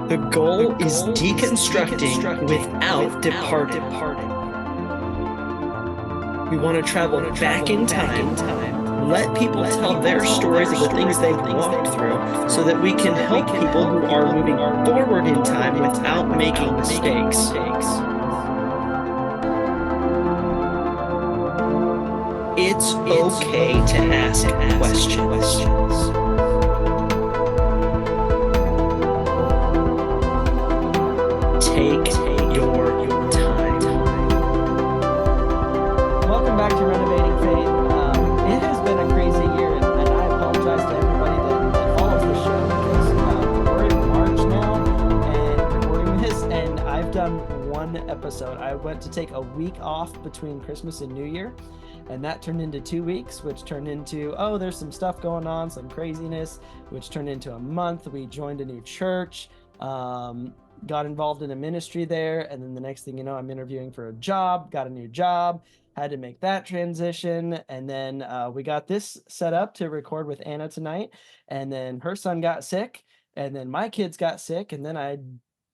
The goal is deconstructing without departing. We want to travel back in time, let people tell their stories of the things they've walked through so that we can help people who are moving forward in time without making mistakes. It's okay to ask questions. Take your time. Welcome back to Renovating Faith. It has been a crazy year, and I apologize to everybody that follows the show because we're in March now and recording this, and I've done one episode. I went to take a week off between Christmas and New Year, and that turned into 2 weeks, which turned into, there's some stuff going on, some craziness, which turned into a month. We joined a new church. Got involved in a ministry there, and then the next thing you know, I'm interviewing for a job, got a new job, had to make that transition, and then we got this set up to record with Anna tonight, and then her son got sick, and then my kids got sick, and then I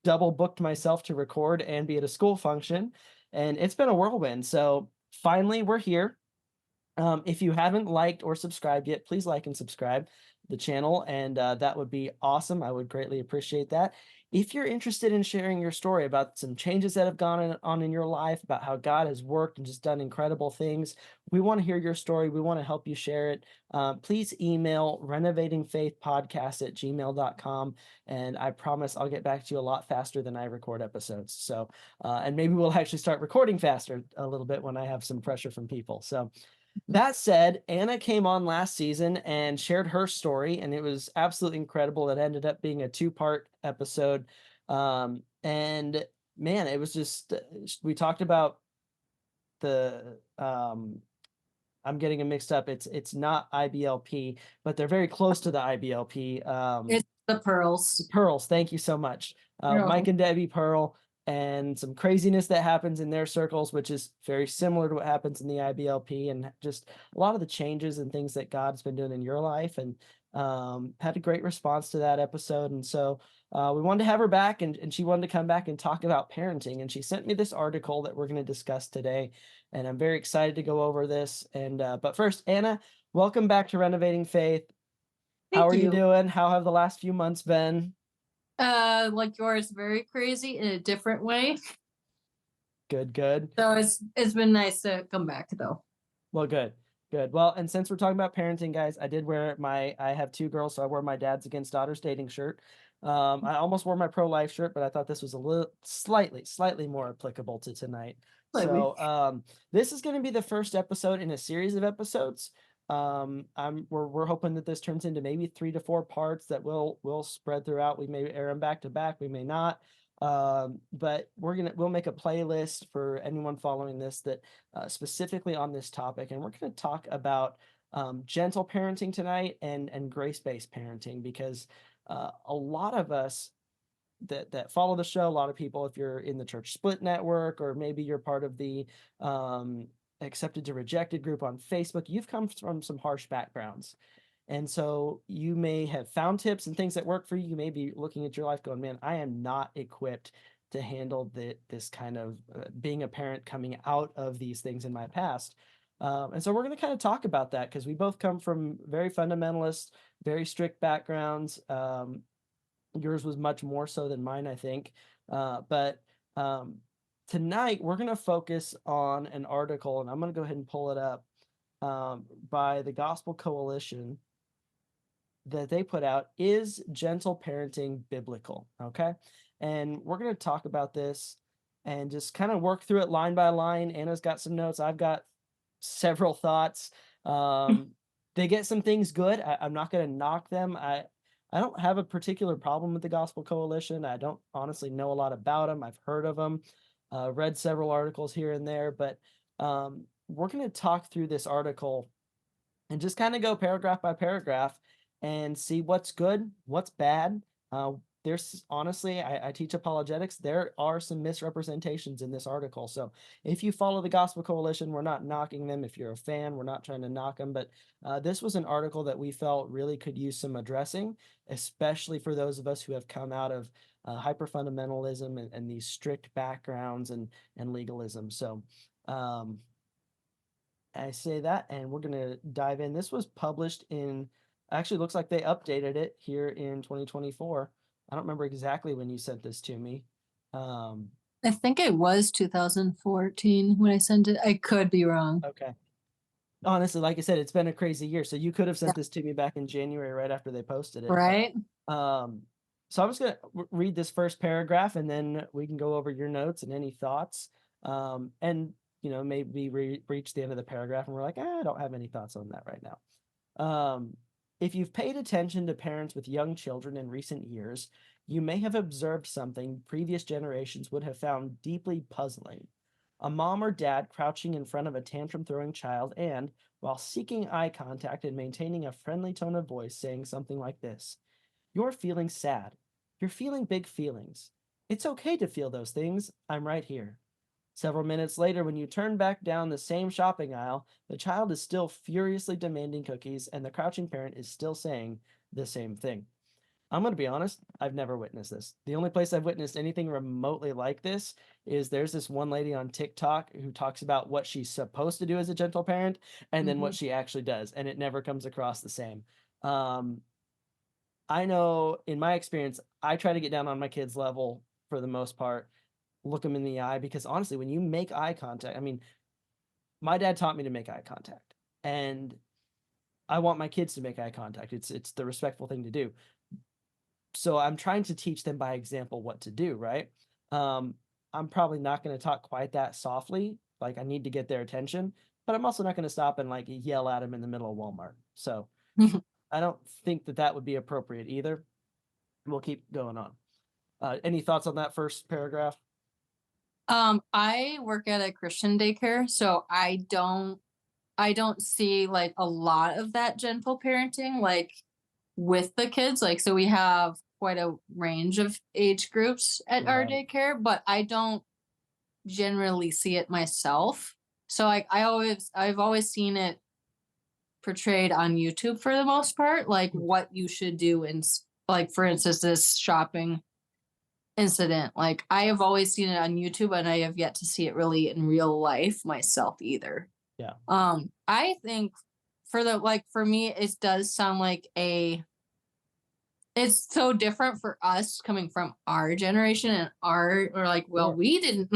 double booked myself to record and be at a school function, and it's been a whirlwind. So finally we're here. If you haven't liked or subscribed yet, please like and subscribe the channel, and that would be awesome. I would greatly appreciate that. If you're interested in sharing your story about some changes that have gone on in your life, about how God has worked and just done incredible things, we want to hear your story. We want to help you share it. Please email renovatingfaithpodcast@gmail.com, and I promise I'll get back to you a lot faster than I record episodes. So, and maybe we'll actually start recording faster a little bit when I have some pressure from people. So, that said, Anna came on last season and shared her story, and it was absolutely incredible. It ended up being a 2-part episode. And man, it was just, we talked about the, I'm getting it mixed up. It's not IBLP, but they're very close to the IBLP. It's the pearls. Pearls, thank you so much. Mike and Debbie Pearl, and some craziness that happens in their circles, which is very similar to what happens in the IBLP, and just a lot of the changes and things that God's been doing in your life, and had a great response to that episode. And so we wanted to have her back, and she wanted to come back and talk about parenting. And she sent me this article that we're going to discuss today, and I'm very excited to go over this. And but first, Anna, welcome back to Renovating Faith. How are you doing? How have the last few months been? Like yours, very crazy in a different way. Good. So it's been nice to come back though. Well, good. Well, and since we're talking about parenting, guys, I have 2 girls, so I wore my Dads Against Daughters dating shirt. I almost wore my pro-life shirt, but I thought this was a little slightly more applicable to tonight. So this is going to be the first episode in a series of episodes. We're hoping that this turns into maybe 3 to 4 parts that will spread throughout. We may air them back to back, we may not. But we'll make a playlist for anyone following this that specifically on this topic, and we're going to talk about gentle parenting tonight and grace-based parenting, because a lot of us that follow the show, a lot of people, if you're in the church split network, or maybe you're part of the accepted to rejected group on Facebook, you've come from some harsh backgrounds. And so you may have found tips and things that work for you. You may be looking at your life going, man, I am not equipped to handle this kind of being a parent coming out of these things in my past. And so we're going to kind of talk about that, because we both come from very fundamentalist, very strict backgrounds. Yours was much more so than mine, I think. But tonight we're going to focus on an article, and I'm going to go ahead and pull it up, by the Gospel Coalition, that they put out, Is Gentle Parenting Biblical? Okay. And we're going to talk about this and just kind of work through it line by line. Anna's got some notes. I've got several thoughts. They get some things good. I'm not going to knock them. I don't have a particular problem with the Gospel Coalition. I don't honestly know a lot about them. I've heard of them, read several articles here and there, but we're going to talk through this article and just kind of go paragraph by paragraph and see what's good, what's bad. There's honestly, I teach apologetics. There are some misrepresentations in this article. So if you follow the Gospel Coalition, we're not knocking them. If you're a fan, we're not trying to knock them. But this was an article that we felt really could use some addressing, especially for those of us who have come out of hyper fundamentalism and these strict backgrounds and legalism. So I say that, and we're gonna dive in. This was published in, actually looks like they updated it here in 2024. I don't remember exactly when you sent this to me. I think it was 2014 when I sent it. I could be wrong. Okay. Honestly, like I said, it's been a crazy year. So you could have sent this to me back in January, right after they posted it. Right? So I'm just gonna read this first paragraph, and then we can go over your notes and any thoughts. And maybe reach the end of the paragraph, and we're like, I don't have any thoughts on that right now. If you've paid attention to parents with young children in recent years, you may have observed something previous generations would have found deeply puzzling. A mom or dad crouching in front of a tantrum-throwing child and, while seeking eye contact and maintaining a friendly tone of voice, saying something like this: "You're feeling sad. You're feeling big feelings. It's okay to feel those things. I'm right here." Several minutes later, when you turn back down the same shopping aisle, the child is still furiously demanding cookies, and the crouching parent is still saying the same thing. I'm going to be honest, I've never witnessed this. The only place I've witnessed anything remotely like this is there's this one lady on TikTok who talks about what she's supposed to do as a gentle parent and then what she actually does, and it never comes across the same. I know in my experience, I try to get down on my kids' level for the most part, look them in the eye, because honestly, when you make eye contact, I mean, my dad taught me to make eye contact, and I want my kids to make eye contact. It's the respectful thing to do. So I'm trying to teach them by example what to do, right? I'm probably not going to talk quite that softly. Like, I need to get their attention, but I'm also not going to stop and like yell at them in the middle of Walmart. So I don't think that would be appropriate either. We'll keep going on. Any thoughts on that first paragraph? I work at a Christian daycare, so I don't see like a lot of that gentle parenting like with the kids. Like, so we have quite a range of age groups at our Right. daycare, but I don't generally see it myself. So I've always seen it portrayed on YouTube for the most part, like what you should do in like, for instance, this shopping incident. Like, I have always seen it on YouTube, and I have yet to see it really in real life myself either. Yeah. I think for me, it does sound like it's so different for us coming from our generation and or like, well, Sure. we didn't,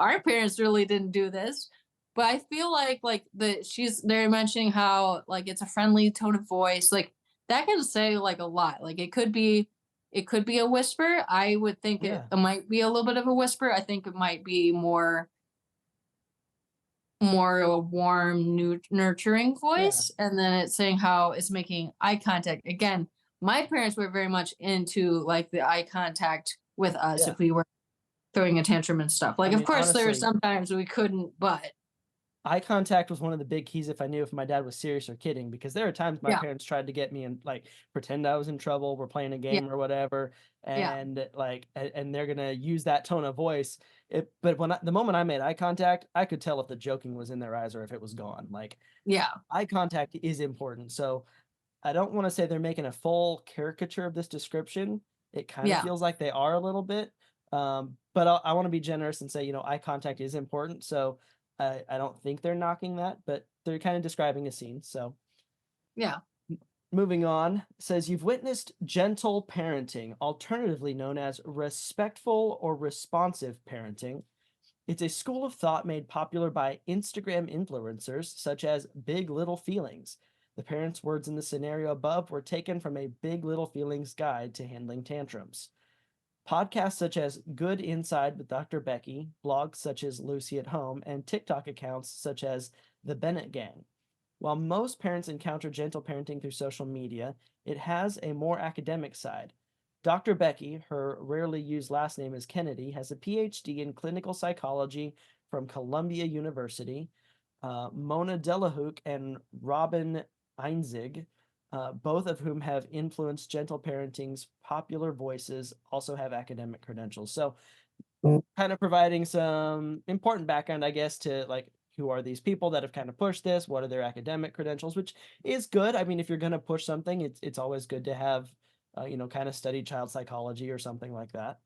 our parents really didn't do this. But I feel like they're mentioning how like it's a friendly tone of voice. Like, that can say like a lot. Like, it could be a whisper. I would think Yeah. it might be a little bit of a whisper. I think it might be more a warm, nurturing voice. And then it's saying how it's making eye contact. Again, my parents were very much into like the eye contact with us Yeah. if we were throwing a tantrum and stuff. Like, I of mean, course, there were honestly, sometimes we couldn't, but eye contact was one of the big keys if I knew if my dad was serious or kidding, because there are times my yeah, parents tried to get me and like pretend I was in trouble, we're playing a yeah, game or whatever, yeah, and like and they're gonna use that tone of voice. But the moment I made eye contact, I could tell if the joking was in their eyes or if it was gone. Like, yeah, eye contact is important. So I don't want to say they're making a full caricature of this description. It kind of yeah, feels like they are a little bit. But I want to be generous and say, eye contact is important. So I don't think they're knocking that, but they're kind of describing a scene. So yeah. moving on, says you've witnessed gentle parenting, alternatively known as respectful or responsive parenting. It's a school of thought made popular by Instagram influencers such as Big Little Feelings. The parents' words in the scenario above were taken from a Big Little Feelings guide to handling tantrums. Podcasts such as Good Inside with Dr. Becky, blogs such as Lucy at Home, and TikTok accounts such as The Bennett Gang. While most parents encounter gentle parenting through social media, it has a more academic side. Dr. Becky, her rarely used last name is Kennedy, has a PhD in clinical psychology from Columbia University. Mona Delahook and Robin Einzig, both of whom have influenced gentle parenting's popular voices, also have academic credentials. So kind of providing some important background, I guess, to like, who are these people that have kind of pushed this? What are their academic credentials? Which is good. I mean, if you're going to push something, it's always good to have kind of studied child psychology or something like that.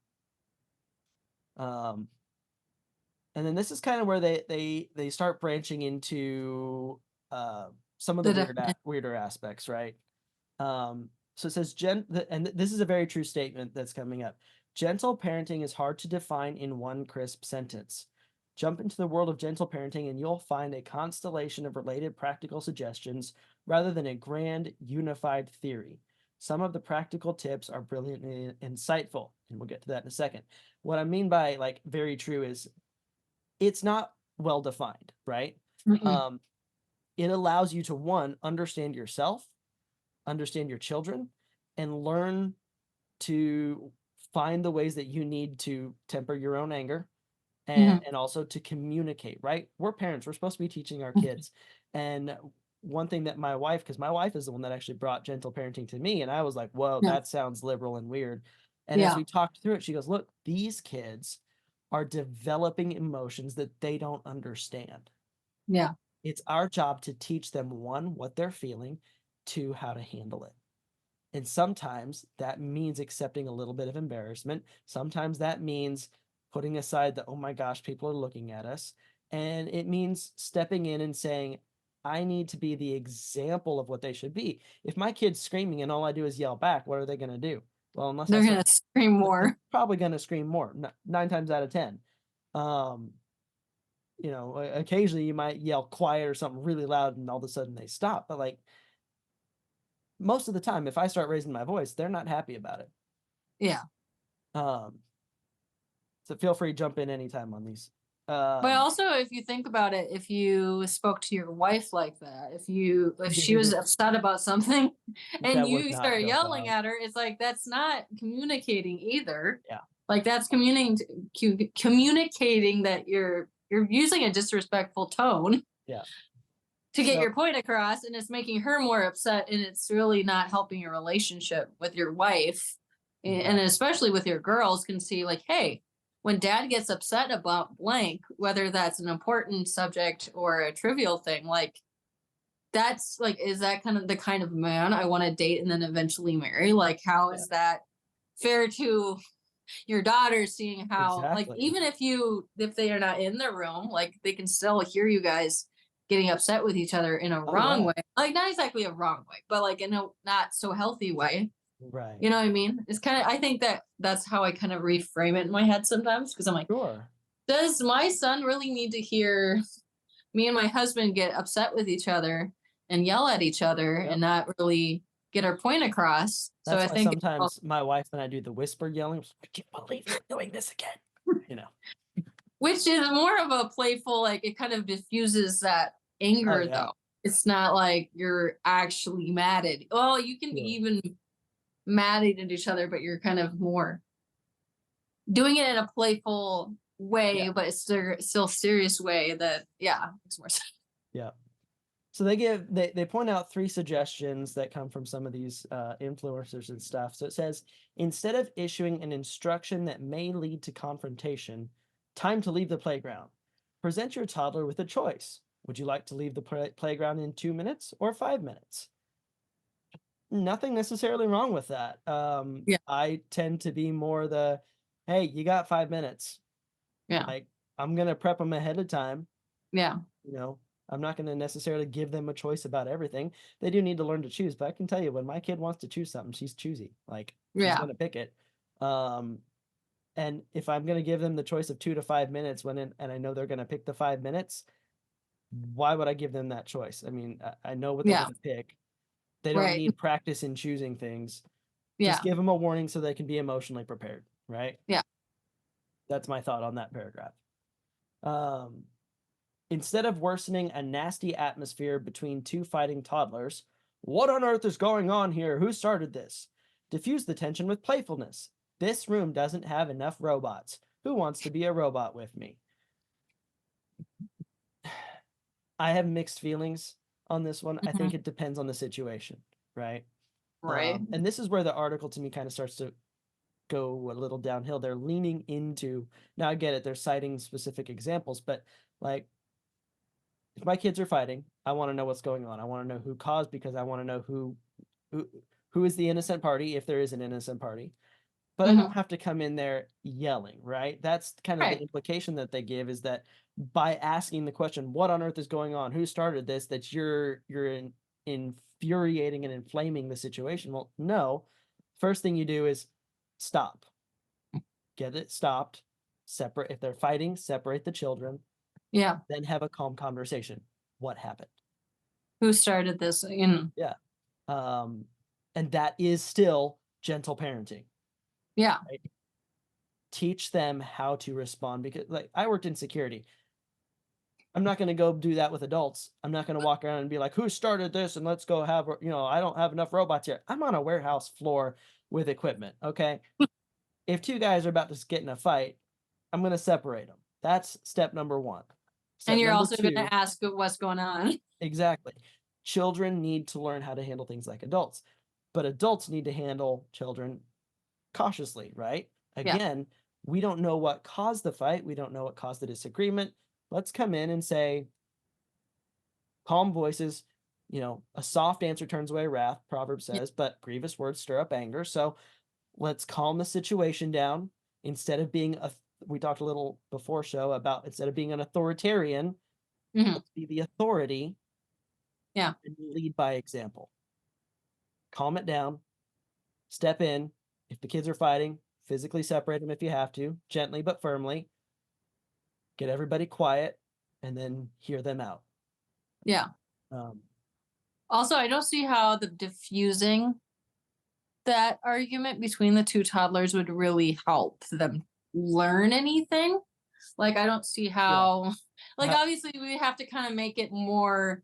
And then this is kind of where they start branching into some of the weirder aspects, right? So it says, and this is a very true statement that's coming up. Gentle parenting is hard to define in one crisp sentence. Jump into the world of gentle parenting and you'll find a constellation of related practical suggestions rather than a grand, unified theory. Some of the practical tips are brilliantly insightful, and we'll get to that in a second. What I mean by like very true is it's not well defined, right? It allows you to, one, understand yourself, understand your children, and learn to find the ways that you need to temper your own anger and also to communicate, right? We're parents. We're supposed to be teaching our kids. And one thing that my wife, because my wife is the one that actually brought gentle parenting to me, and I was like, whoa, that sounds liberal and weird. And as we talked through it, she goes, look, these kids are developing emotions that they don't understand. Yeah. It's our job to teach them, one, what they're feeling, two, how to handle it. And sometimes that means accepting a little bit of embarrassment. Sometimes that means putting aside the, oh my gosh, people are looking at us. And it means stepping in and saying, I need to be the example of what they should be. If my kid's screaming and all I do is yell back, what are they going to do? Well, unless they're going to scream more. They're probably going to scream more, 9 times out of 10. Occasionally you might yell quiet or something really loud and all of a sudden they stop. But like most of the time, if I start raising my voice, they're not happy about it. Yeah. So feel free to jump in anytime on these. But also, if you think about it, if you spoke to your wife like that, if she was upset about something and you start yelling at her, it's like, that's not communicating either. Yeah. Like that's communicating that you're using a disrespectful tone. Yeah. To get your point across, and it's making her more upset, and it's really not helping your relationship with your wife. And especially with your girls can see like, hey, when dad gets upset about blank, whether that's an important subject or a trivial thing, like that's like, is that kind of the kind of man I want to date and then eventually marry? Like, how is that fair to your daughter, seeing how like, even if they are not in the room, like they can still hear you guys getting upset with each other in a wrong way, like not exactly a wrong way, but like in a not so healthy way. Right. You know what I mean? It's kind of, I think that's how I kind of reframe it in my head sometimes, because I'm like, does my son really need to hear me and my husband get upset with each other and yell at each other and not really get our point across? That's so I think sometimes my wife and I do the whisper yelling. I can't believe you're doing this again. Which is more of a playful, like it kind of diffuses that anger though. It's not like you're actually mad at, well, you can be even mad at each other, but you're kind of more doing it in a playful way, but it's still serious way that makes more sense. Yeah. So they point out 3 suggestions that come from some of these influencers and stuff. So it says, instead of issuing an instruction that may lead to confrontation, time to leave the playground. Present your toddler with a choice. Would you like to leave the playground in 2 minutes or 5 minutes? Nothing necessarily wrong with that. I tend to be more the, hey, you got 5 minutes. Yeah. Like, I'm going to prep them ahead of time. Yeah. I'm not going to necessarily give them a choice about everything. They do need to learn to choose, but I can tell you when my kid wants to choose something, she's choosy. Like, she's going to pick it. And if I'm going to give them the choice of 2 to 5 minutes and I know they're going to pick the 5 minutes, why would I give them that choice? I mean, I know what they're going to pick. They don't need practice in choosing things. Just give them a warning so they can be emotionally prepared, right? Yeah. That's my thought on that paragraph. Instead of worsening a nasty atmosphere between 2 fighting toddlers, what on earth is going on here? Who started this? Diffuse the tension with playfulness. This room doesn't have enough robots. Who wants to be a robot with me? I have mixed feelings on this one. I think it depends on the situation, right? Right. And this is where the article to me kind of starts to go a little downhill. They're leaning into, now I get it, they're citing specific examples, but like, if my kids are fighting, I want to know what's going on. I want to know who caused, because I want to know who is the innocent party if there is an innocent party. But I Mhm. don't have to come in there yelling, right? That's kind of the Right. implication that they give, is that by asking the question, what on earth is going on? Who started this? That infuriating and inflaming the situation. Well, no. First thing you do is stop. Get it stopped. Separate. If they're fighting, separate the children. Yeah. Then have a calm conversation. What happened? Who started this? Yeah. And that is still gentle parenting. Yeah. Right? Teach them how to respond, because like I worked in security. I'm not going to go do that with adults. I'm not going to walk around and be like, who started this? And let's go have, I don't have enough robots here. I'm on a warehouse floor with equipment. Okay. If two guys are about to get in a fight, I'm going to separate them. That's step number one. Step And you're number also going two, to ask what's going on. exactly. Children need to learn how to handle things like adults, but adults need to handle children cautiously, right? Yeah. Again, we don't know what caused the fight. We don't know what caused the disagreement. Let's come in and say, calm voices, a soft answer turns away wrath, Proverb Yeah. says, but grievous words stir up anger. So let's calm the situation down. Instead of being we talked a little before show about, instead of being an authoritarian, Mhm. let's be the authority. Yeah. And lead by example. Calm it down. Step in. If the kids are fighting, physically separate them if you have to, gently but firmly. Get everybody quiet, and then hear them out. Yeah. Um, Also, I don't see how the diffusing that argument between the two toddlers would really help them learn anything. Like, I don't see how, like, How- obviously we have to kind of make it more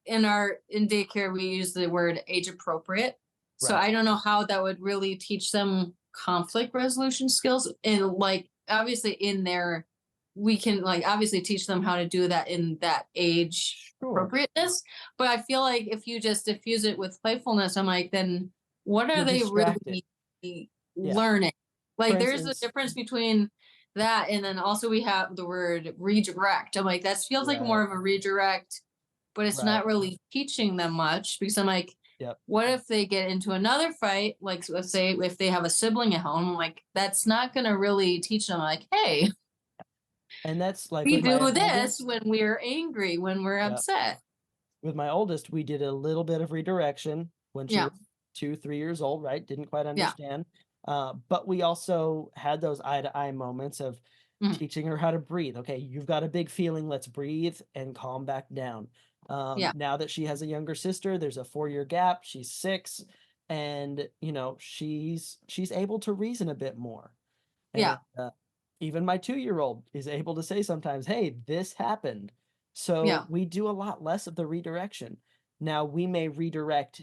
in daycare, we use the word age appropriate. So Right. I don't know how that would really teach them conflict resolution skills. And like, obviously we can like obviously teach them how to do that in that age Sure. appropriateness. But I feel like if you just diffuse it with playfulness, I'm like, then what are You're they distracted. really Yeah. learning? Like, For there's a instance- difference between that, and then also we have the word redirect. I'm like, that feels like more Right. of a redirect, but it's Right. not really teaching them much, because I'm like, Yep. what if they get into another fight? Like, let's say if they have a sibling at home, like, that's not going to really teach them, like, hey, And that's like we with my do this oldest, when we're angry, when we're Yep. upset. with my oldest, we did a little bit of redirection when she Yeah. was 2-3 years old, right? Didn't quite Yeah. understand. But we also had those eye-to-eye moments of Mhm. teaching her how to breathe. Okay, you've got a big feeling, let's breathe and calm back down. Yeah. Now that she has a younger sister, there's a 4-year gap, she's 6, and she's able to reason a bit more. Yeah. And even my 2-year-old is able to say sometimes, hey, this happened. So Yeah. we do a lot less of the redirection. Now we may redirect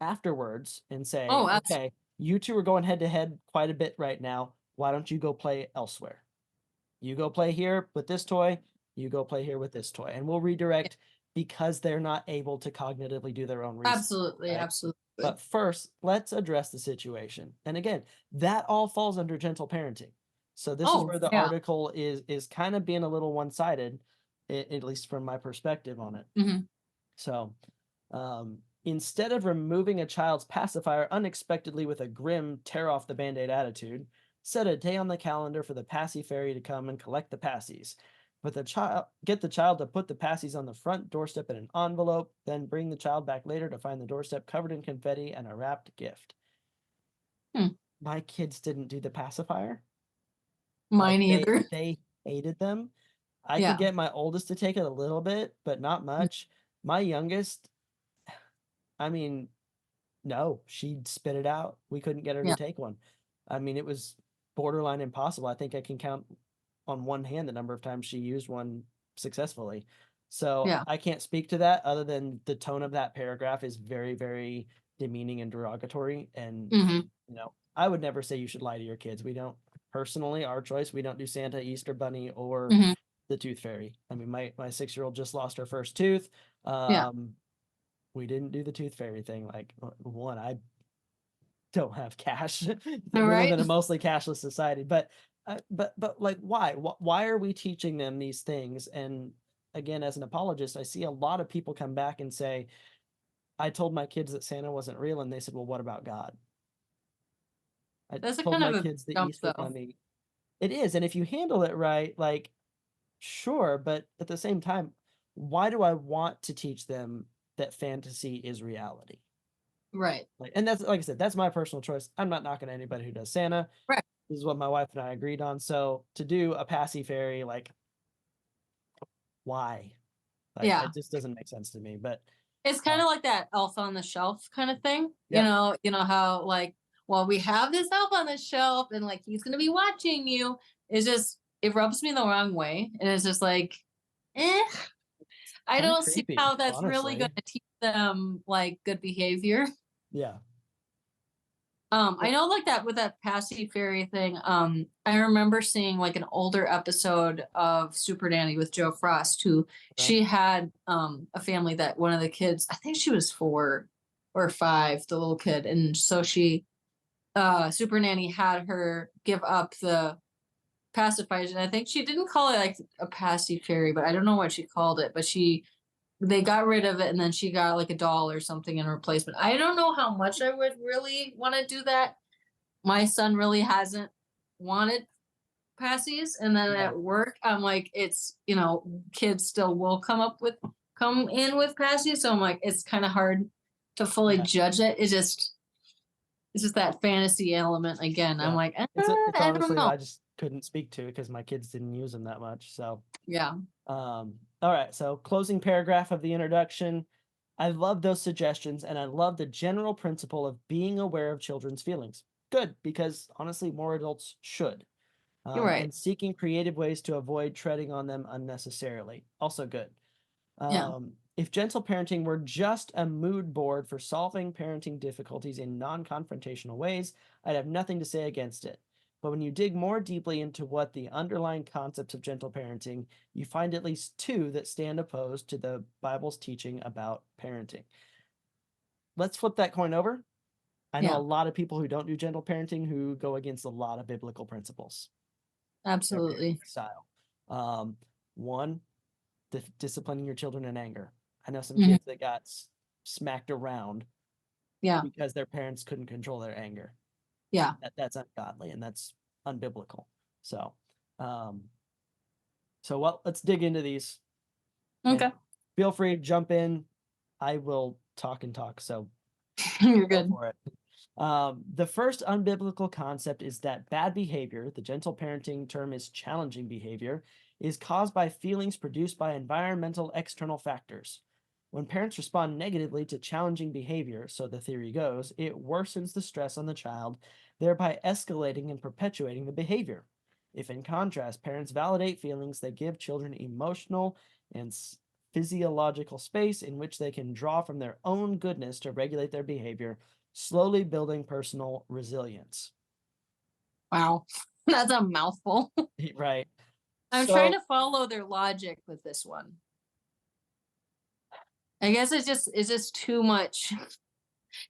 afterwards and say, Oh, okay, you two are going head to head quite a bit right now. Why don't you go play elsewhere? You go play here with this toy, you go play here with this toy. And we'll redirect because they're not able to cognitively do their own research. absolutely. right? Absolutely. But first, let's address the situation. And again, that all falls under gentle parenting. So this is Oh, where the yeah. article is kind of being a little one-sided, at least from my perspective on it. Mhm. So instead of removing a child's pacifier unexpectedly with a grim tear off the band-aid attitude, set a day on the calendar for the passy fairy to come and collect the passies. But get the child to put the passies on the front doorstep in an envelope, then bring the child back later to find the doorstep covered in confetti and a wrapped gift. My kids didn't do the pacifier. Mine either. They hated them. I Yeah. could get my oldest to take it a little bit, but not much. My youngest, I mean, no, she'd spit it out. We couldn't get her Yeah. to take one. I mean, it was borderline impossible. I think I can count on one hand the number of times she used one successfully. So Yeah. I can't speak to that other than the tone of that paragraph is very, very demeaning and derogatory. And, Mhm. I would never say you should lie to your kids. We don't, personally, our choice, we don't do Santa, Easter Bunny, or Mhm. the Tooth Fairy. I mean, my 6-year-old just lost her first tooth. Yeah. We didn't do the Tooth Fairy thing. Like, one, I don't have cash. We All live right. in a mostly cashless society, but like, why are we teaching them these things? And again, as an apologist, I see a lot of people come back and say, I told my kids that Santa wasn't real, and they said, "Well, what about God?" I That's a told kind my of a kids the jump Easter though. Bunny. It is, and if you handle it right, like, sure, but at the same time, why do I want to teach them that fantasy is reality? Right. Like, and that's, like I said, that's my personal choice. I'm not knocking anybody who does Santa. Right. This is what my wife and I agreed on. So to do a passy fairy, like, why? Like, Yeah. it just doesn't make sense to me. But It's kind of like that elf on the shelf kind of thing. Yep. You know how like, well, we have this elf on the shelf and like he's gonna be watching you. It's just it rubs me the wrong way. And it's just like, eh, I kind of don't see creepy, how that's really honestly. gonna teach them like good behavior. Yeah. I know like that with that passy fairy thing. I remember seeing like an older episode of Super Nanny with Joe Frost, who Right. she had a family that one of the kids, I think she was 4 or 5, the little kid, and so she Super Nanny had her give up the pacifiers, and I think she didn't call it like a passy fairy, but I don't know what she called it, but they got rid of it and then she got like a doll or something in replacement. I don't know how much I would really want to do that. My son really hasn't wanted passies, and then Yeah. at work I'm like, it's kids still will come in with passies, so I'm like, it's kind of hard to fully Yeah. judge it. It's just that fantasy element again. I'm Yeah. like, It's I don't honestly, know. I just couldn't speak to because my kids didn't use them that much. So, Yeah. all right. So closing paragraph of the introduction. I love those suggestions, and I love the general principle of being aware of children's feelings. Good, because honestly, more adults should. You're right. And seeking creative ways to avoid treading on them unnecessarily. Also good. Yeah. If gentle parenting were just a mood board for solving parenting difficulties in non-confrontational ways, I'd have nothing to say against it. But when you dig more deeply into what the underlying concepts of gentle parenting, you find at least two that stand opposed to the Bible's teaching about parenting. Let's flip that coin over. I know Yeah. a lot of people who don't do gentle parenting who go against a lot of biblical principles. Absolutely. Style. One, disciplining your children in anger. I know some Mhm. kids that got smacked around Yeah. because their parents couldn't control their anger. Yeah. That's ungodly and that's unbiblical. So, well, let's dig into these. Okay. Feel free to jump in. I will talk and talk. So You're go good. for it. The first unbiblical concept is that bad behavior, the gentle parenting term is challenging behavior, is caused by feelings produced by environmental external factors. When parents respond negatively to challenging behavior, so the theory goes, it worsens the stress on the child, thereby escalating and perpetuating the behavior. If, in contrast, parents validate feelings, they give children emotional and physiological space in which they can draw from their own goodness to regulate their behavior, slowly building personal resilience. Wow. That's a mouthful. Right. I'm trying to follow their logic with this one. I guess it's just too much.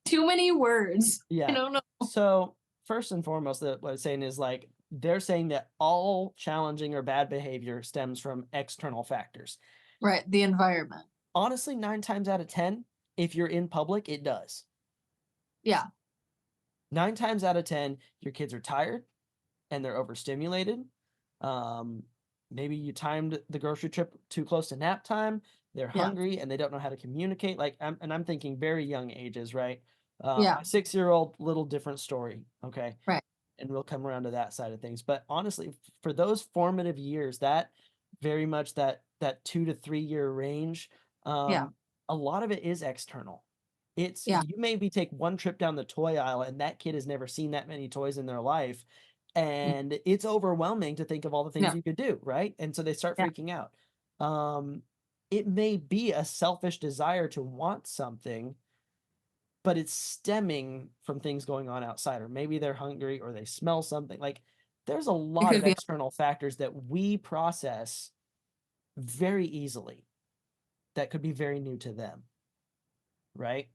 Too many words. Yeah. I don't know. So first and foremost, what I'm saying is like they're saying that all challenging or bad behavior stems from external factors. Right. The environment. Honestly, 9 times out of 10, if you're in public, it does. Yeah. 9 times out of 10, your kids are tired and they're overstimulated. Maybe you timed the grocery trip too close to nap time. They're hungry and they don't know how to communicate. Like, I'm thinking very young ages, right? Yeah. My 6-year-old, little different story. Okay. Right. And we'll come around to that side of things. But honestly, for those formative years, that very much that 2 to 3 year range, Yeah. a lot of it is external. It's Yeah. you maybe take one trip down the toy aisle and that kid has never seen that many toys in their life. And it's overwhelming to think of all the things Yeah. you could do, right? And so they start Yeah. freaking out. It may be a selfish desire to want something, but it's stemming from things going on outside, or maybe they're hungry or they smell something. Like there's a lot could of be. external factors that we process very easily that could be very new to them, right?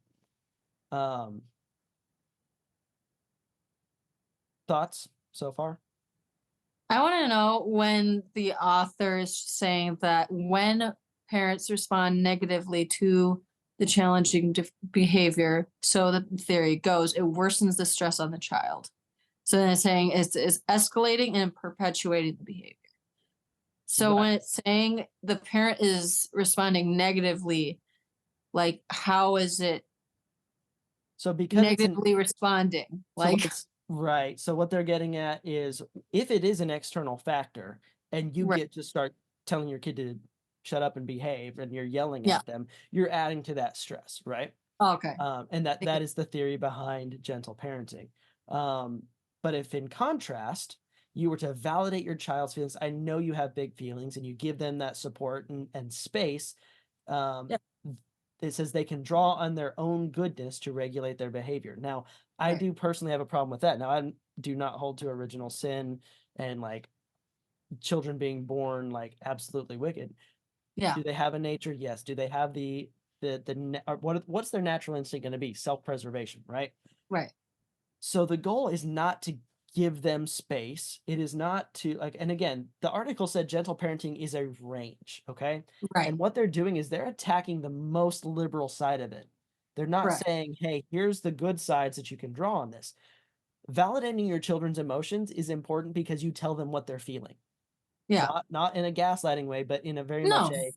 Thoughts so far? I want to know when the author is saying that when parents respond negatively to the challenging behavior. So the theory goes, it worsens the stress on the child. So then it's saying it's escalating and perpetuating the behavior. So when it's saying the parent is responding negatively, like how is it So because negatively responding? Like, right. So what they're getting at is if it is an external factor and you Right. get to start telling your kid to shut up and behave and you're yelling Yeah. at them, you're adding to that stress, right? okay. And that is the theory behind gentle parenting. But if in contrast, you were to validate your child's feelings, I know you have big feelings, and you give them that support and space, Yeah. it says they can draw on their own goodness to regulate their behavior. Now, I Right. do personally have a problem with that. Now, I do not hold to original sin and like children being born like absolutely wicked. Yeah. Do they have a nature? Yes. Do they have what's their natural instinct going to be? Self-preservation, right? Right. So the goal is not to give them space. It is not to like, and again, the article said gentle parenting is a range, okay? Right. And what they're doing is they're attacking the most liberal side of it. They're not Right. saying, hey, here's the good sides that you can draw on this. Validating your children's emotions is important because you tell them what they're feeling. Yeah. Not in a gaslighting way, but in a very No. much a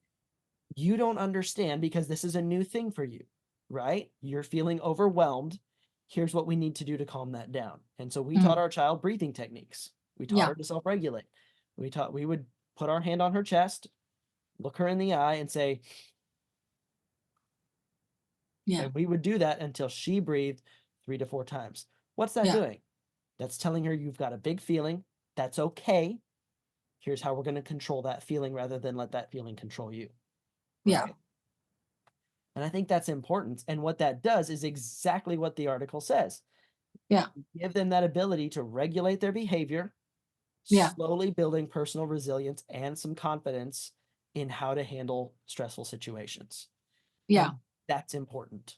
you don't understand because this is a new thing for you, right? You're feeling overwhelmed. Here's what we need to do to calm that down. And so we taught our child breathing techniques. We taught Yeah. her to self-regulate. We would put our hand on her chest, look her in the eye and say, Yeah. and we would do that until she breathed 3 to 4 times. What's that Yeah. doing? That's telling her you've got a big feeling. That's okay. Here's how we're going to control that feeling rather than let that feeling control you. Yeah. Right? And I think that's important. And what that does is exactly what the article says. Yeah. Give them that ability to regulate their behavior, Yeah. slowly building personal resilience and some confidence in how to handle stressful situations. Yeah. And that's important.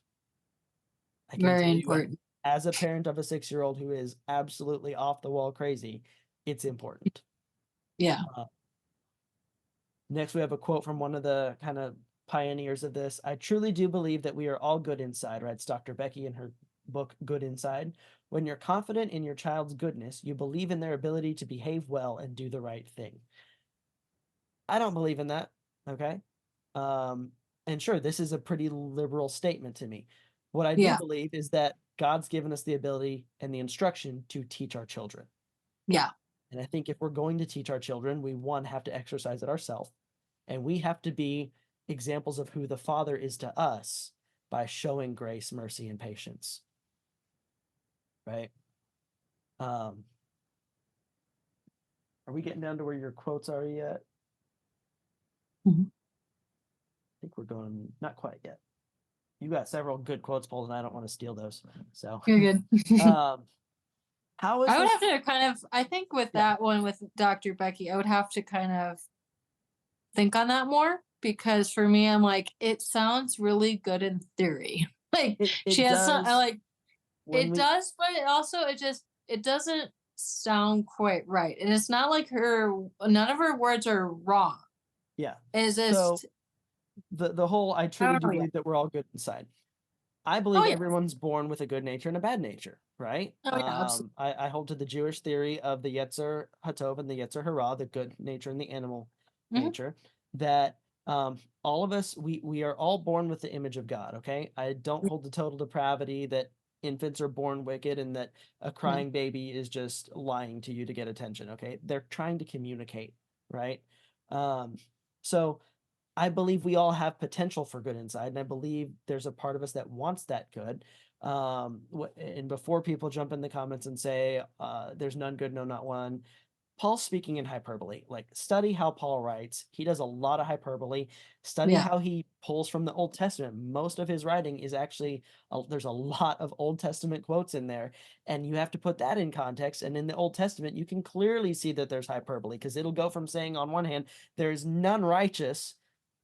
I can Very tell you, important. as a parent of a 6-year-old who is absolutely off the wall crazy, it's important. Yeah. Next, we have a quote from one of the kind of pioneers of this. I truly do believe that we are all good inside, writes Dr. Becky in her book, Good Inside. When you're confident in your child's goodness, you believe in their ability to behave well and do the right thing. I don't believe in that. Okay. And sure, this is a pretty liberal statement to me. What I do Yeah. believe is that God's given us the ability and the instruction to teach our children. Yeah. And I think if we're going to teach our children, we have to exercise it ourselves. And we have to be examples of who the Father is to us by showing grace, mercy, and patience. Right? Are we getting down to where your quotes are yet? Mhm. I think we're going, not quite yet. You got several good quotes pulled, and I don't want to steal those. So You're good. how is I would this? have to kind of, I think with that one with Dr. Becky, I would have to kind of think on that more because for me, I'm like, it sounds really good in theory. Like It she has some, I does like when it we does, but it also it doesn't sound quite right. And it's not like none of her words are wrong. yeah. It's So just the whole I truly do oh yeah. believe that we're all good inside. I Oh believe yeah. everyone's born with a good nature and a bad nature, right? Oh yeah, absolutely. I hold to the Jewish theory of the Yetzer Hatov and the Yetzer Hara, the good nature and the animal Mhm. nature, that all of us, we are all born with the image of God, okay? I don't hold to total depravity that infants are born wicked and that a crying baby is just lying to you to get attention, okay? They're trying to communicate, right? So I believe we all have potential for good inside, and I believe there's a part of us that wants that good. And before people jump in the comments and say, there's none good, no, not one, Paul's speaking in hyperbole. Like, study how Paul writes. He does a lot of hyperbole. Study Yeah. how he pulls from the Old Testament. Most of his writing is actually, there's a lot of Old Testament quotes in there, and you have to put that in context. And in the Old Testament, you can clearly see that there's hyperbole because it'll go from saying, on one hand, there's none righteous,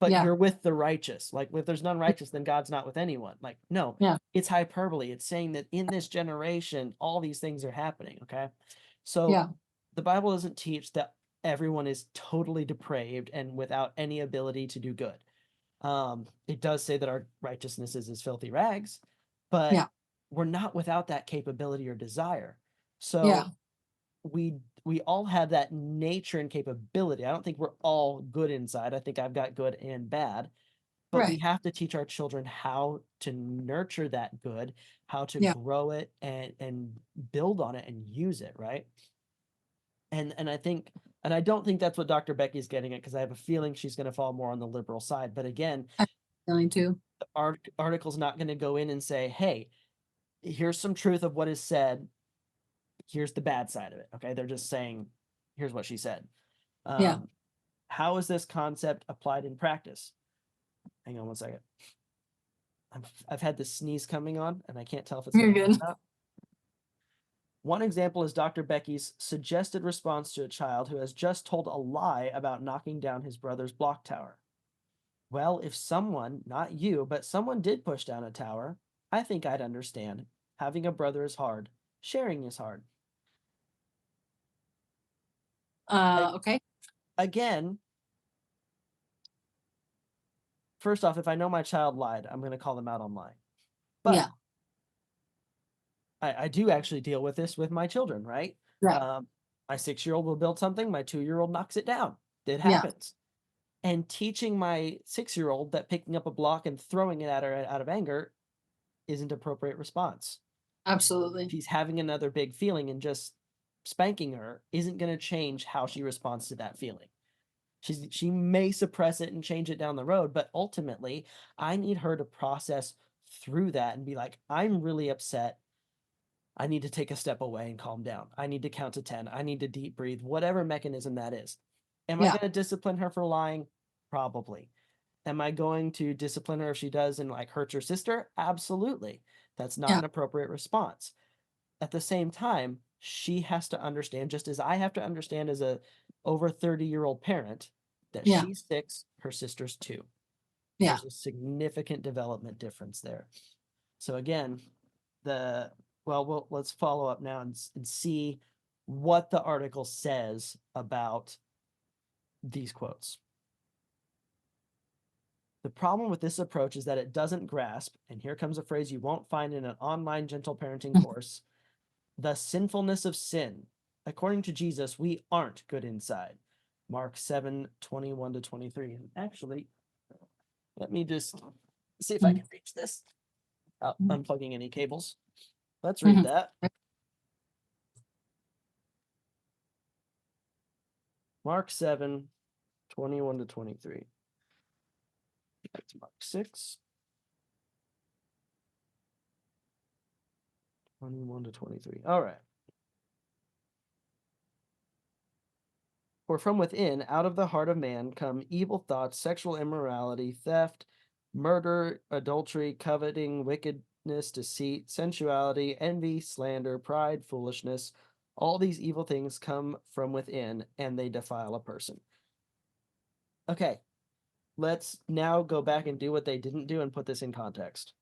but Yeah. you're with the righteous. Like, if there's none righteous, then God's not with anyone. Like, no, Yeah. it's hyperbole. It's saying that in this generation, all these things are happening. Okay. So, Yeah. the Bible doesn't teach that everyone is totally depraved and without any ability to do good. It does say that our righteousness is as filthy rags, but Yeah. we're not without that capability or desire. So Yeah. we all have that nature and capability. I don't think we're all good inside. I think I've got good and bad, but we Right. have to teach our children how to nurture that good, how to Yeah. grow it and build on it and use it, right? And I think, and I don't think that's what Dr. Becky's getting at, because I have a feeling she's going to fall more on the liberal side. But again, Feeling too. the article's not going to go in and say, hey, here's some truth of what is said. Here's the bad side of it. Okay. They're just saying, here's what she said. Yeah. How is this concept applied in practice? Hang on one second. I've had this sneeze coming on, and I can't tell if it's You're going good. to. One example is Dr. Becky's suggested response to a child who has just told a lie about knocking down his brother's block tower. Well, if someone, not you, but someone did push down a tower, I think I'd understand. Having a brother is hard. Sharing is hard. Okay. Again, first off, if I know my child lied, I'm going to call them out on lying. But Yeah. I do actually deal with this with my children, right? Yeah. My 6-year-old will build something, my 2-year-old knocks it down. It Yeah. happens. And teaching my 6-year-old that picking up a block and throwing it at her out of anger isn't appropriate response. Absolutely. She's having another big feeling, and just spanking her isn't going to change how she responds to that feeling. She may suppress it and change it down the road, but ultimately, I need her to process through that and be like, I'm really upset. I need to take a step away and calm down. I need to count to 10. I need to deep breathe, whatever mechanism that is. Am I Yeah. going to discipline her for lying? Probably. Am I going to discipline her if she does and like hurts her sister? Absolutely. That's not Yeah. an appropriate response. At the same time, she has to understand, just as I have to understand as a over 30-year-old parent, that Yeah. she's 6, her sister's 2. Yeah. There's a significant development difference there. So again, let's follow up now and see what the article says about these quotes. The problem with this approach is that it doesn't grasp, and here comes a phrase you won't find in an online gentle parenting course, the sinfulness of sin. According to Jesus, we aren't good inside. Mark 7:21-23. And actually, let me just see if I can reach this without unplugging any cables. Let's read that. Mark 7:21-23. That's Mark 6. 21-23. All right. For from within, out of the heart of man, come evil thoughts, sexual immorality, theft, murder, adultery, coveting, wickedness, deceit, sensuality, envy, slander, pride, foolishness. All these evil things come from within, and they defile a person. Okay, let's now go back and do what they didn't do and put this in context.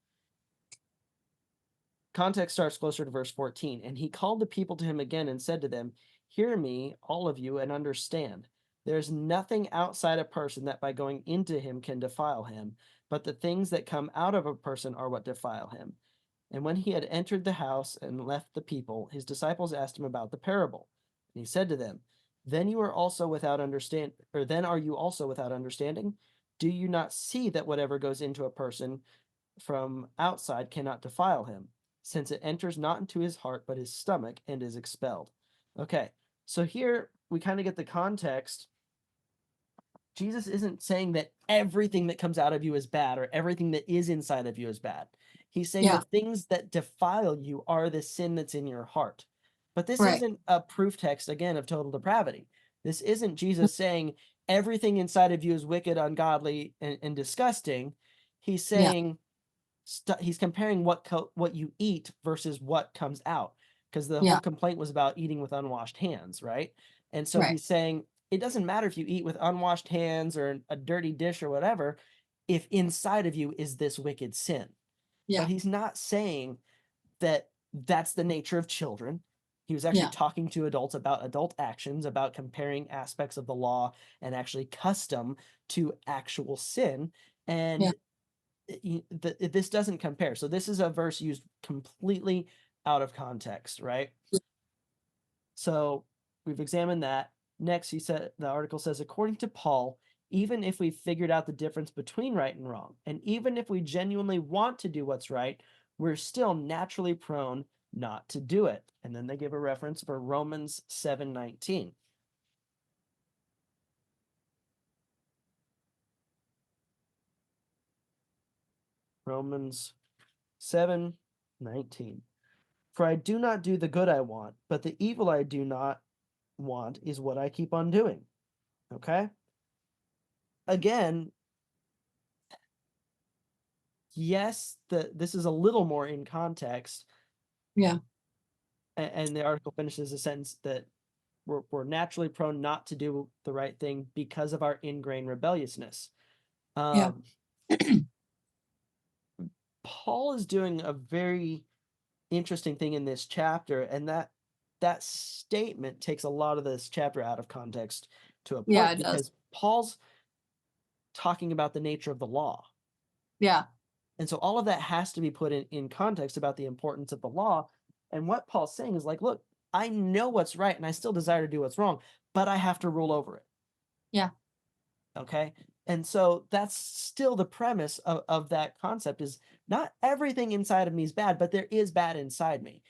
Context starts closer to verse 14. And he called the people to him again and said to them, hear me, all of you, and understand. There's nothing outside a person that by going into him can defile him, but the things that come out of a person are what defile him. And when he had entered the house and left the people, his disciples asked him about the parable. And he said to them, then are you also without understanding? Do you not see that whatever goes into a person from outside cannot defile him, since it enters not into his heart but his stomach and is expelled? Okay, so here we kind of get the context. Jesus isn't saying that everything that comes out of you is bad or everything that is inside of you is bad. He's saying the things that defile you are the sin that's in your heart. But this isn't a proof text, again, of total depravity. This isn't Jesus saying everything inside of you is wicked, ungodly, and disgusting. He's saying, he's comparing what you eat versus what comes out, because the whole complaint was about eating with unwashed hands, right? And so he's saying it doesn't matter if you eat with unwashed hands or a dirty dish or whatever, if inside of you is this wicked sin. But he's not saying that that's the nature of children. He was actually talking to adults about adult actions, about comparing aspects of the law and actually custom to actual sin. And this doesn't compare. So this is a verse used completely out of context, right? So we've examined that. Next, the article says, according to Paul, even if we figured out the difference between right and wrong, and even if we genuinely want to do what's right, we're still naturally prone not to do it. And then they give a reference for Romans 7:19. Romans 7:19. For I do not do the good I want, but the evil I do not want is what I keep on doing. Okay? Again, yes, this is a little more in context. Yeah. And the article finishes a sentence that we're naturally prone not to do the right thing because of our ingrained rebelliousness. Yeah. Paul is doing a very interesting thing in this chapter, and that statement takes a lot of this chapter out of context to a point, Yeah, it because does. Paul's talking about the nature of the law. Yeah. And so all of that has to be put in context about the importance of the law. And what Paul's saying is like, look, I know what's right and I still desire to do what's wrong, but I have to rule over it. Yeah. Okay. And so that's still the premise of that concept, is not everything inside of me is bad, but there is bad inside me.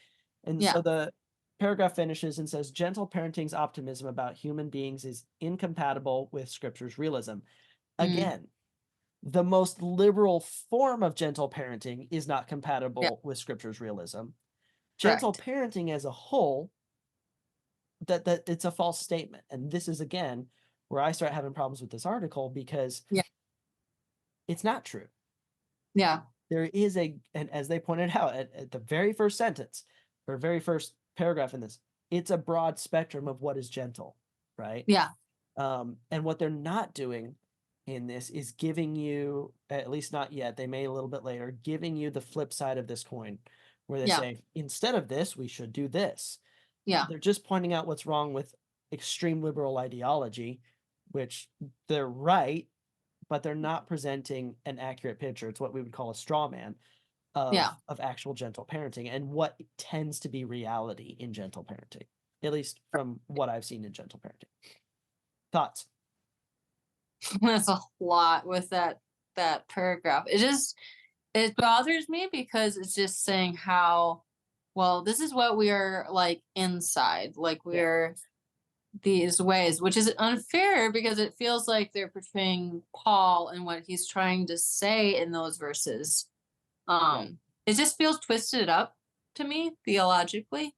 And Yeah. so the paragraph finishes and says, gentle parenting's optimism about human beings is incompatible with scripture's realism. Again, the most liberal form of gentle parenting is not compatible with scripture's realism. Gentle parenting as a whole, that it's a false statement. And this is, again, where I start having problems with this article, because it's not true. Yeah. There is and as they pointed out at the very first sentence, or very first paragraph in this, it's a broad spectrum of what is gentle, right? Yeah. And what they're not doing in this is giving you, at least not yet, they may a little bit later, giving you the flip side of this coin, where they say, instead of this, we should do this. Yeah. They're just pointing out what's wrong with extreme liberal ideology, which they're right, but they're not presenting an accurate picture. It's what we would call a straw man of actual gentle parenting, and what tends to be reality in gentle parenting, at least from what I've seen in gentle parenting. Thoughts? That's a lot with that paragraph. It bothers me because it's just saying how, well, this is what we are like inside, like we're these ways, which is unfair because it feels like they're portraying Paul and what he's trying to say in those verses. It just feels twisted up to me theologically.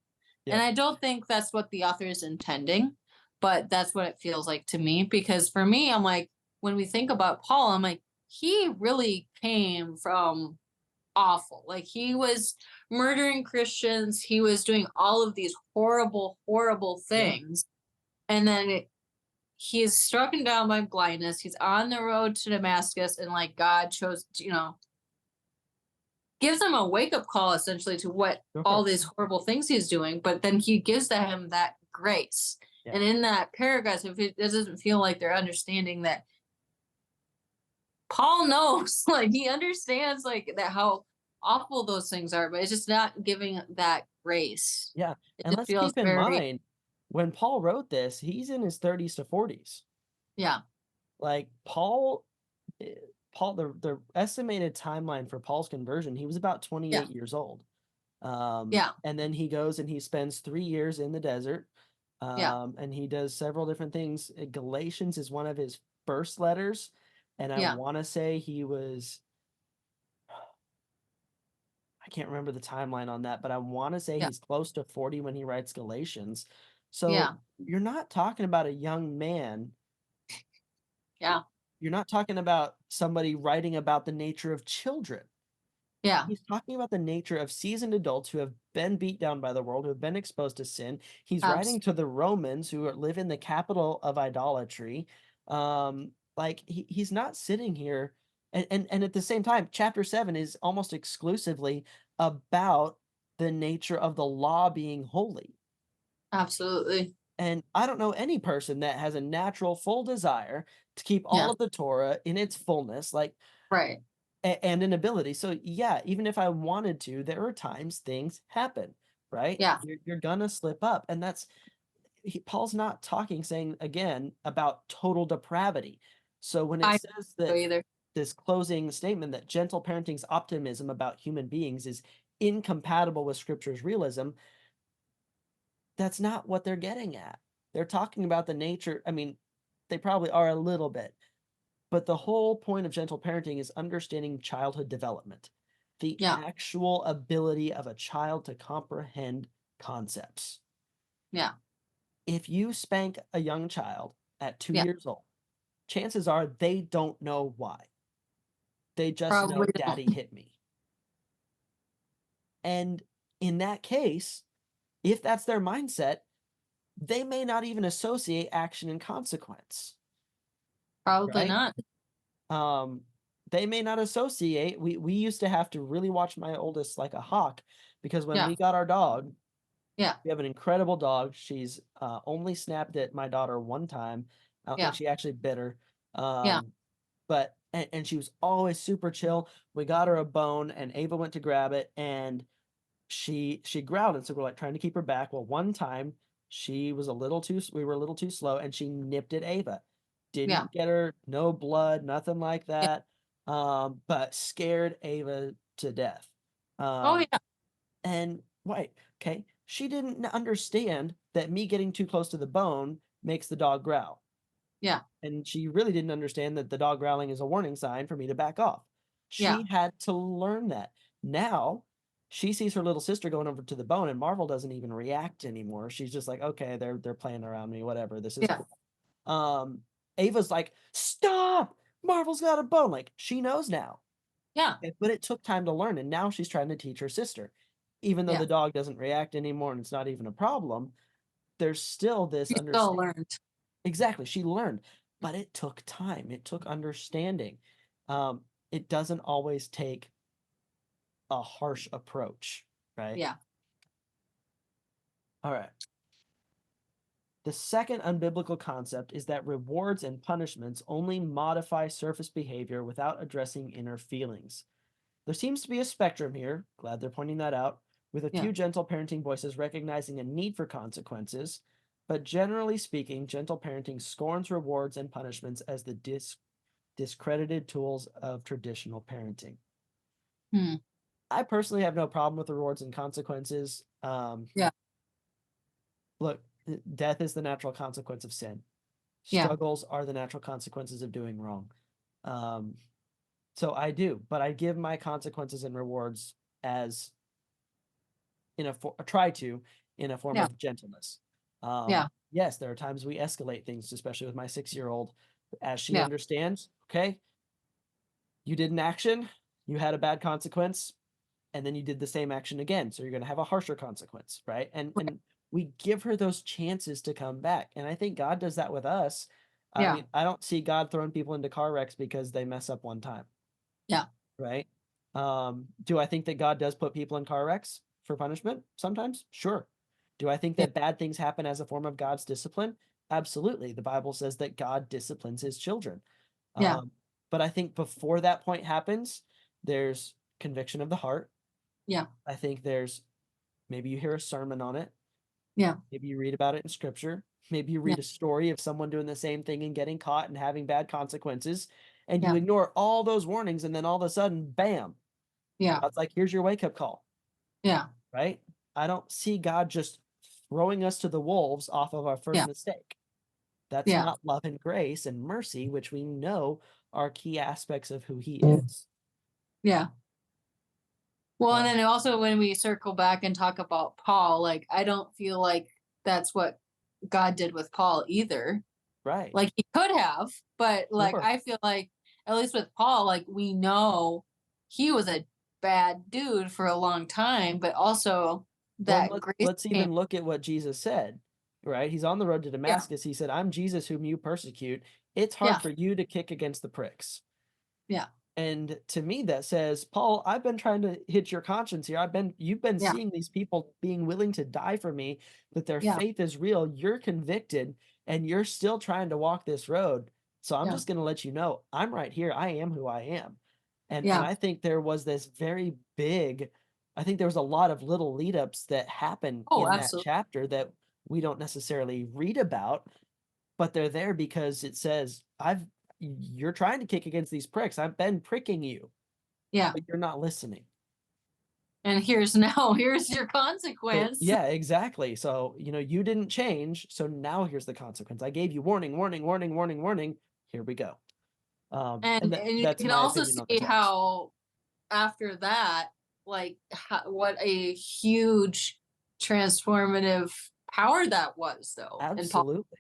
And I don't think that's what the author is intending, but that's what it feels like to me. Because for me, I'm like, when we think about Paul, I'm like, he really came from awful. Like, he was murdering Christians. He was doing all of these horrible, horrible things. And then he's struck down by blindness. He's on the road to Damascus, and like God chose, gives him a wake-up call essentially to what all these horrible things he's doing, but then he gives him that grace. And in that paragraph, if it doesn't feel like they're understanding that Paul knows, like he understands like that, how awful those things are, but it's just not giving that grace. Yeah. It And just let's feels keep in very, mind, when Paul wrote this, he's in his 30s to 40s. Like Paul, the estimated timeline for Paul's conversion, he was about 28 years old. And then he goes and he spends 3 years in the desert. And he does several different things. Galatians is one of his first letters. And I want to say he was, I can't remember the timeline on that, but I want to say he's close to 40 when he writes Galatians. So you're not talking about a young man. You're not talking about somebody writing about the nature of children. He's talking about the nature of seasoned adults who have been beat down by the world, who have been exposed to sin. He's writing to the Romans who live in the capital of idolatry. Like he's not sitting here. And at the same time, chapter 7 is almost exclusively about the nature of the law being holy. Absolutely. And I don't know any person that has a natural full desire to keep all of the Torah in its fullness. Like Right. and an ability. So yeah, even if I wanted to, there are times things happen, right? Yeah. You're gonna slip up, and Paul's not saying again about total depravity. So when it I says don't that either. this closing statement that gentle parenting's optimism about human beings is incompatible with Scripture's realism, that's not what they're getting at. They're talking about the nature. I mean, they probably are a little bit, but the whole point of gentle parenting is understanding childhood development, the Yeah. actual ability of a child to comprehend concepts. Yeah. If you spank a young child at 2 Yeah. years old, chances are they don't know why. They just know Probably daddy don't. hit me. And in that case, if that's their mindset, they may not even associate action and consequence, Probably right? not. They may not associate. We used to have to really watch my oldest like a hawk, because when Yeah. we got our dog, Yeah. we have an incredible dog. She's only snapped at my daughter one time. I don't Yeah. think she actually bit her. Yeah. But and she was always super chill. We got her a bone, and Ava went to grab it, and she growled, and so we're like trying to keep her back. Well, one time we were a little too slow, and she nipped at Ava. Yeah. Didn't get her, no blood, nothing like Yeah. that. But scared Ava to death. Oh Um, yeah. and wait, okay, she didn't understand that me getting too close to the bone makes the dog growl. Yeah. And she really didn't understand that the dog growling is a warning sign for me to back off. Yeah. She had to learn that. Now she sees her little sister going over to the bone, and Marvel doesn't even react anymore. She's just like, okay, they're playing around me, whatever. This is Yeah. cool. Ava's like, stop! Marvel's got a bone. Like, she knows now. Yeah. But it took time to learn, and now she's trying to teach her sister. Even though Yeah. the dog doesn't react anymore and it's not even a problem, there's still this You still learned. Exactly, she learned, but it took time. It took understanding. It doesn't always take a harsh approach, right? Yeah. All right. The second unbiblical concept is that rewards and punishments only modify surface behavior without addressing inner feelings. There seems to be a spectrum here, glad they're pointing that out, with a Yeah. few gentle parenting voices recognizing a need for consequences, but generally speaking, gentle parenting scorns rewards and punishments as the discredited tools of traditional parenting. Hmm. I personally have no problem with rewards and consequences. Yeah. Look, death is the natural consequence of sin. Yeah. Struggles are the natural consequences of doing wrong. So I do, but I give my consequences and rewards as try to in a form Yeah. of gentleness. Yeah. Yes, there are times we escalate things, especially with my 6-year-old, as she Yeah. understands. Okay, you did an action, you had a bad consequence, and then you did the same action again, so you're going to have a harsher consequence, right? And we give her those chances to come back, and I think God does that with us. I Yeah. mean, I don't see God throwing people into car wrecks because they mess up one time. Yeah. Right? Do I think that God does put people in car wrecks for punishment sometimes? Sure. Do I think Yeah. that bad things happen as a form of God's discipline? Absolutely. The Bible says that God disciplines his children. Yeah. But I think before that point happens, there's conviction of the heart. Yeah. I think there's maybe you hear a sermon on it. Yeah. Maybe you read about it in scripture. Maybe you Yeah. read a story of someone doing the same thing and getting caught and having bad consequences. And you Yeah. ignore all those warnings, and then all of a sudden, bam, Yeah. God's like, here's your wake up call, Yeah. right? I don't see God just throwing us to the wolves off of our first Yeah. mistake. That's Yeah. not love and grace and mercy, which we know are key aspects of who he is. Yeah. Well, and then also when we circle back and talk about Paul, like I don't feel like that's what God did with Paul either. Right. Like he could have, but like Sure. I feel like at least with Paul, like we know he was a bad dude for a long time, but also Well, that grace let's came. even look at what Jesus said, right? He's on the road to Damascus. He said, I'm Jesus whom you persecute. It's hard Yeah. for you to kick against the pricks. Yeah. And to me, that says, Paul, I've been trying to hit your conscience here. You've been Yeah. seeing these people being willing to die for me, that their Yeah. faith is real. You're convicted, and you're still trying to walk this road. So I'm Yeah. just going to let you know, I'm right here. I am who I am. And Yeah. I think there was this very big, I think there was a lot of little lead ups that happen Oh, in that absolutely. chapter that we don't necessarily read about, but they're there because it says, you're trying to kick against these pricks. I've been pricking you, Yeah. but you're not listening. And here's your consequence. Yeah, exactly. So, you didn't change. So now here's the consequence. I gave you warning, warning, warning, warning, warning. Here we go. And you that's can my also opinion on the see text. how after that, like what a huge transformative power that was, though. in Paul. Absolutely.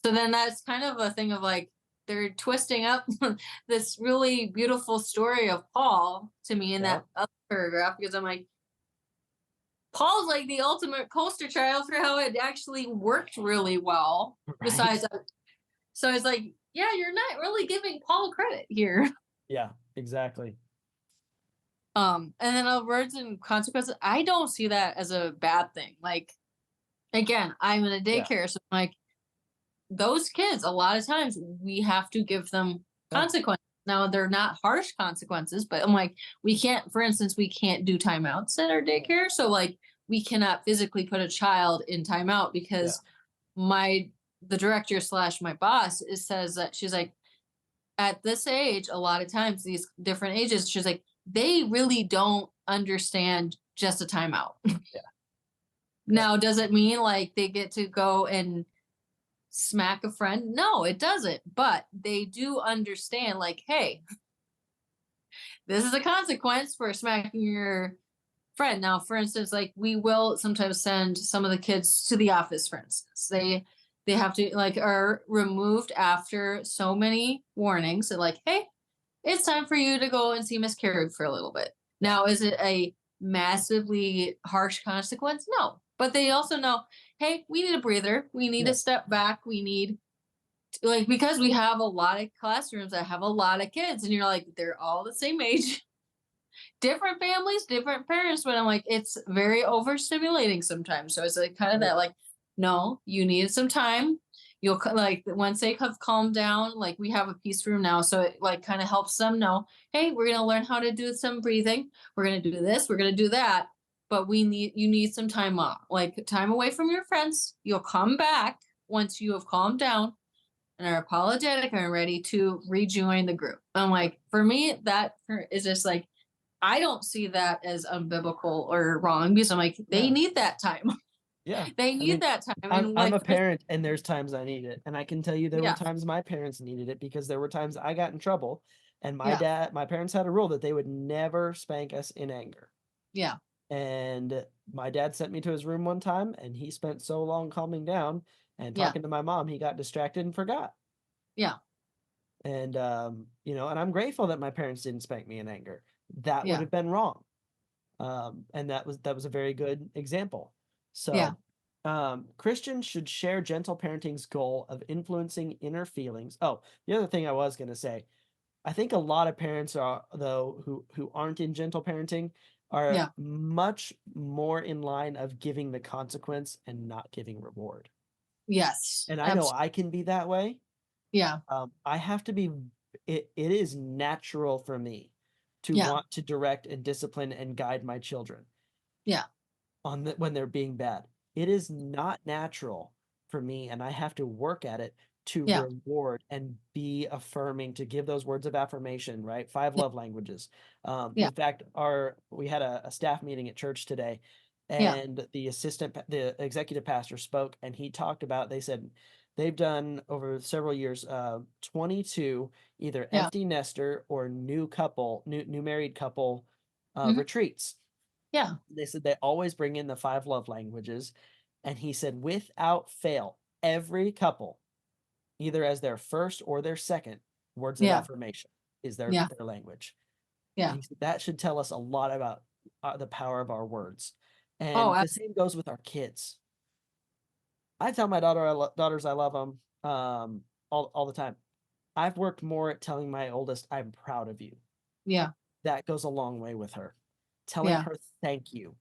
So then that's kind of a thing of like they're twisting up this really beautiful story of Paul to me in that other paragraph, because I'm like, Paul's like the ultimate poster child for how it actually worked really well. Right. Besides that, so it's like, yeah, you're not really giving Paul credit here. Yeah, exactly. And then words and consequences, I don't see that as a bad thing. Like, again, I'm in a daycare, so I'm like, those kids, a lot of times we have to give them consequences. Now, they're not harsh consequences, but I'm like, for instance, we can't do timeouts at our daycare. So like, we cannot physically put a child in timeout because the director / my boss says that she's like, at this age, a lot of times these different ages, she's like, they really don't understand just a timeout. Now, does it mean like they get to go and smack a friend? No, it doesn't. But they do understand, like, hey, this is a consequence for smacking your friend. Now, for instance, like we will sometimes send some of the kids to the office, for instance. They have to like are removed after so many warnings. They're like, hey, it's time for you to go and see Miss Carey for a little bit. Now, is it a massively harsh consequence? No. But they also know, hey, we need a breather. We need to step back. We need, because we have a lot of classrooms that have a lot of kids, and you're like, they're all the same age, different families, different parents. But I'm like, it's very overstimulating sometimes. So it's like kind of that, like, no, you need some time. You'll like once they have calmed down, like we have a peace room now, so it like kind of helps them know, hey, we're gonna learn how to do some breathing. We're gonna do this. We're gonna do that. But you need some time off, like time away from your friends. You'll come back once you have calmed down and are apologetic and ready to rejoin the group. I'm like, for me, that is just like, I don't see that as unbiblical or wrong, because I'm like, they need that time. Yeah. They need that time. And I'm like, a parent, and there's times I need it. And I can tell you there were times my parents needed it, because there were times I got in trouble, and my parents had a rule that they would never spank us in anger. Yeah. And my dad sent me to his room one time, and he spent so long calming down and talking to my mom, he got distracted and forgot. Yeah. And, and I'm grateful that my parents didn't spank me in anger. That would have been wrong. And that was a very good example. So, Christians should share gentle parenting's goal of influencing inner feelings. Oh, the other thing I was going to say, I think a lot of parents who aren't in gentle parenting are much more in line of giving the consequence and not giving reward. Yes. And I know I can be that way. Yeah. I have to be, it is natural for me to want to direct and discipline and guide my children. Yeah. When they're being bad. It is not natural for me, and I have to work at it to reward and be affirming, to give those words of affirmation, right? 5 love languages. In fact, we had a staff meeting at church today, and the executive pastor spoke, and he talked about, they said they've done over several years 22 either empty nester or new married couple retreats. Yeah. They said they always bring in the 5 love languages. And he said, without fail, every couple, either as their first or their second words of affirmation is their language. Yeah. And he said, that should tell us a lot about the power of our words. And the same goes with our kids. I tell my daughters I love them all the time. I've worked more at telling my oldest, I'm proud of you. Yeah. That goes a long way with her. Telling her thank you.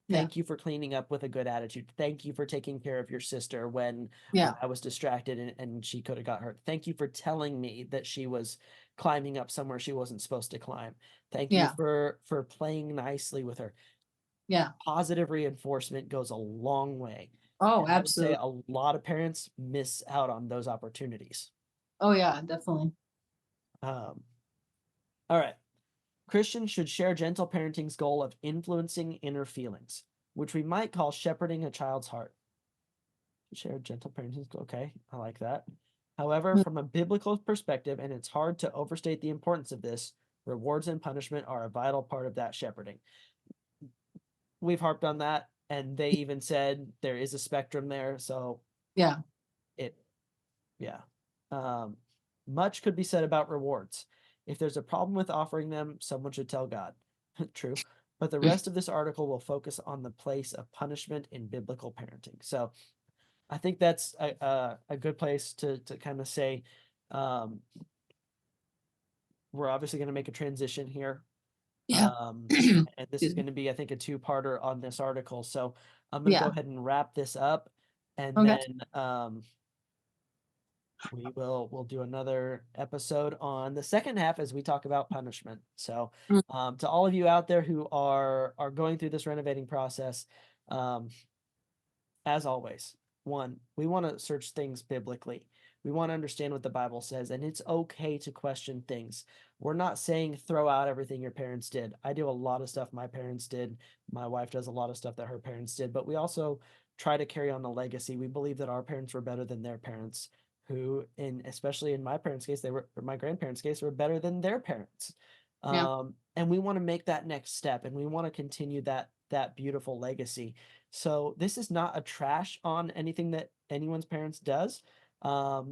Thank you for cleaning up with a good attitude. Thank you for taking care of your sister when Yeah. I was distracted and she could have got hurt. Thank you for telling me that she was climbing up somewhere she wasn't supposed to climb. Thank you Yeah. for playing nicely with her. Yeah. Positive reinforcement goes a long way. Oh, And I would say absolutely. a lot of parents miss out on those opportunities. Oh yeah, definitely. All right. Christians should share gentle parenting's goal of influencing inner feelings, which we might call shepherding a child's heart. Share gentle parenting's goal. Okay, I like that. However, Mm. from a biblical perspective, and it's hard to overstate the importance of this, rewards and punishment are a vital part of that shepherding. We've harped on that, and they even said there is a spectrum there. So Yeah. Much could be said about rewards. If there's a problem with offering them, someone should tell God. True. But the rest of this article will focus on the place of punishment in biblical parenting. So I think that's a good place to kind of say, we're obviously going to make a transition here. Yeah. And this is going to be, I think, a two-parter on this article. So I'm going to go ahead and wrap this up, and then we'll do another episode on the second half as we talk about punishment. So to all of you out there who are going through this renovating process, as always, one, we want to search things biblically. We want to understand what the Bible says, and it's okay to question things. We're not saying throw out everything your parents did. I do a lot of stuff my parents did. My wife does a lot of stuff that her parents did, but we also try to carry on the legacy. We believe that our parents were better than their parents, who, especially in my parents' case, my grandparents' case, were better than their parents. And we want to make that next step, and we want to continue that beautiful legacy. So this is not a trash on anything that anyone's parents does. But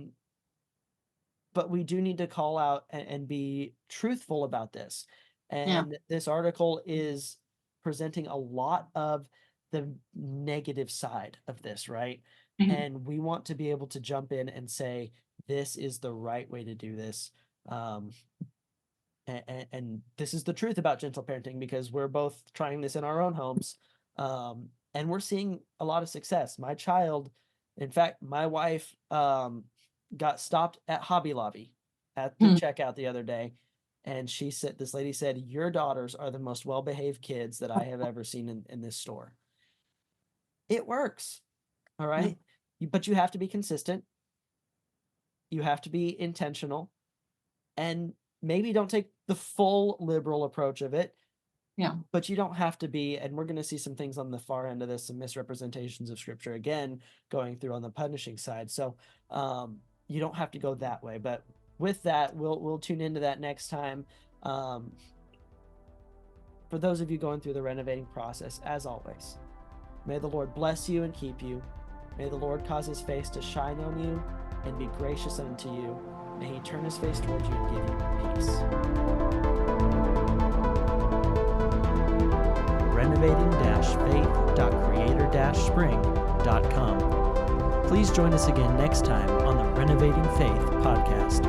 we do need to call out and be truthful about this. And this article is presenting a lot of the negative side of this, right? Mhm. And we want to be able to jump in and say, this is the right way to do this. And this is the truth about gentle parenting, because we're both trying this in our own homes. And we're seeing a lot of success. My child, in fact, my wife got stopped at Hobby Lobby at the checkout the other day. And this lady said, your daughters are the most well-behaved kids that I have ever seen in this store. It works. All right. But you have to be consistent. You have to be intentional, and maybe don't take the full liberal approach of it. Yeah. But you don't have to be, and we're going to see some things on the far end of this, some misrepresentations of scripture, again, going through on the punishing side. So you don't have to go that way. But with that, we'll tune into that next time. For those of you going through the renovating process, as always, may the Lord bless you and keep you. May the Lord cause his face to shine on you and be gracious unto you. May he turn his face towards you and give you peace. Renovating-faith.creator-spring.com. Please join us again next time on the Renovating Faith podcast.